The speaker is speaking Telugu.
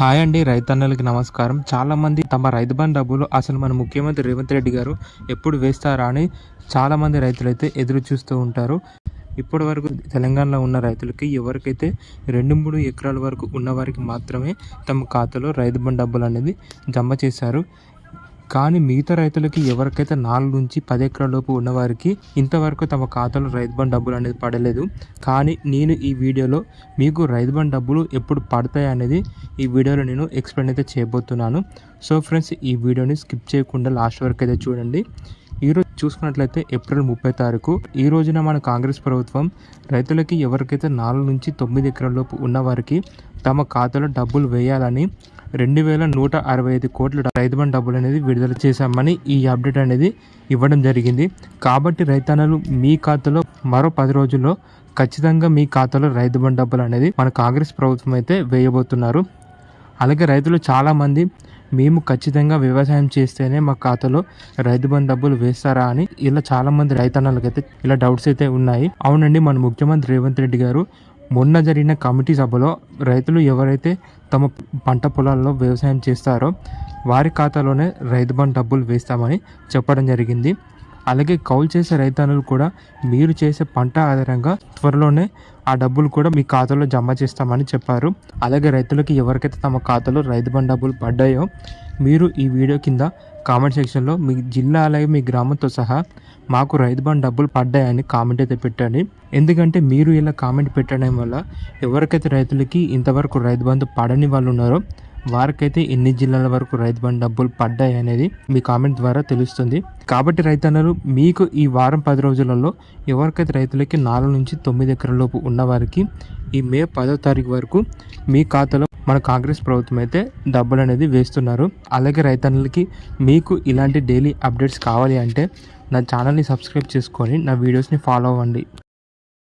హాయ్ అండి, రైతన్నలకి నమస్కారం. చాలామంది తమ రైతు బంధు డబ్బులు అసలు మన ముఖ్యమంత్రి రేవంత్ రెడ్డి గారు ఎప్పుడు వేస్తారా అని చాలామంది రైతులైతే ఎదురు చూస్తూ ఉంటారు. ఇప్పటి వరకు తెలంగాణలో ఉన్న రైతులకి ఎవరికైతే 2-3 ఎకరాల వరకు ఉన్నవారికి మాత్రమే తమ ఖాతాలో రైతు బంధు డబ్బులు అనేది జమ చేశారు. కానీ మిగతా రైతులకి ఎవరికైతే 4-10 ఎకరాల లోపు ఉన్నవారికి ఇంతవరకు తమ ఖాతాలో రైతు బంధు డబ్బులు అనేది పడలేదు. కానీ నేను ఈ వీడియోలో మీకు రైతు బంధు డబ్బులు ఎప్పుడు పడతాయి అనేది ఈ వీడియోలో నేను ఎక్స్ప్లెయిన్ అయితే చేయబోతున్నాను. సో ఫ్రెండ్స్, ఈ వీడియోని స్కిప్ చేయకుండా లాస్ట్ వరకు అయితే చూడండి. ఈరోజు చూసుకున్నట్లయితే ఏప్రిల్ 30 తారీఖు ఈ రోజున మన కాంగ్రెస్ ప్రభుత్వం రైతులకి ఎవరికైతే 4-9 ఎకరాల లోపు ఉన్నవారికి తమ ఖాతాలో డబ్బులు వేయాలని 2165 కోట్ల రైతు బంధు డబ్బులు అనేది విడుదల చేశామని ఈ అప్డేట్ అనేది ఇవ్వడం జరిగింది. కాబట్టి రైతన్నలు మీ ఖాతాలో మరో 10 రోజుల్లో ఖచ్చితంగా మీ ఖాతాలో రైతు బంధు డబ్బులు అనేది మన కాంగ్రెస్ ప్రభుత్వం అయితే వేయబోతున్నారు. అలాగే రైతులు చాలామంది మేము ఖచ్చితంగా వ్యవసాయం చేస్తేనే మా ఖాతాలో రైతు బంధు డబ్బులు వేస్తారా అని ఇలా చాలామంది రైతన్నలకైతే ఇలా డౌట్స్ అయితే ఉన్నాయి. అవునండి, మన ముఖ్యమంత్రి రేవంత్ రెడ్డి గారు మొన్న జరిగిన కమిటీ సభలో రైతులు ఎవరైతే తమ పంట పొలాల్లో వ్యవసాయం చేస్తారో వారి ఖాతాలోనే రైతు బంధు డబ్బులు వేస్తామని చెప్పడం జరిగింది. అలాగే కౌలు చేసే రైతన్నలు కూడా మీరు చేసే పంట ఆధారంగా త్వరలోనే ఆ డబ్బులు కూడా మీ ఖాతాలో జమ చేస్తామని చెప్పారు. అలాగే రైతులకి ఎవరికైతే తమ ఖాతాలో రైతు బంధు డబ్బులు పడ్డాయో మీరు ఈ వీడియో కింద కామెంట్ సెక్షన్లో మీ జిల్లా అలాగే మీ గ్రామంతో సహా మాకు రైతు బంధు డబ్బులు పడ్డాయని కామెంట్ అయితే పెట్టండి. ఎందుకంటే మీరు ఇలా కామెంట్ పెట్టడం వల్ల ఎవరికైతే రైతులకి ఇంతవరకు రైతు బంధు పడని వాళ్ళు ఉన్నారో వారికైతే ఎన్ని జిల్లాల వరకు రైతు బంధు డబ్బులు పడ్డాయి అనేది మీ కామెంట్ ద్వారా తెలుస్తుంది. కాబట్టి రైతన్నలు మీకు ఈ వారం 10 రోజులలో ఎవరికైతే రైతులకి 4-9 ఎకరాల లోపు ఉన్నవారికి ఈ మే 10వ తారీఖు వరకు మీ ఖాతాలో మన కాంగ్రెస్ ప్రభుత్వం అయితే డబ్బులు అనేది వేస్తున్నారు. అలాగే రైతన్నలకి మీకు ఇలాంటి డైలీ అప్డేట్స్ కావాలి అంటే నా ఛానల్ని సబ్స్క్రైబ్ చేసుకొని నా వీడియోస్ని ఫాలో అవ్వండి.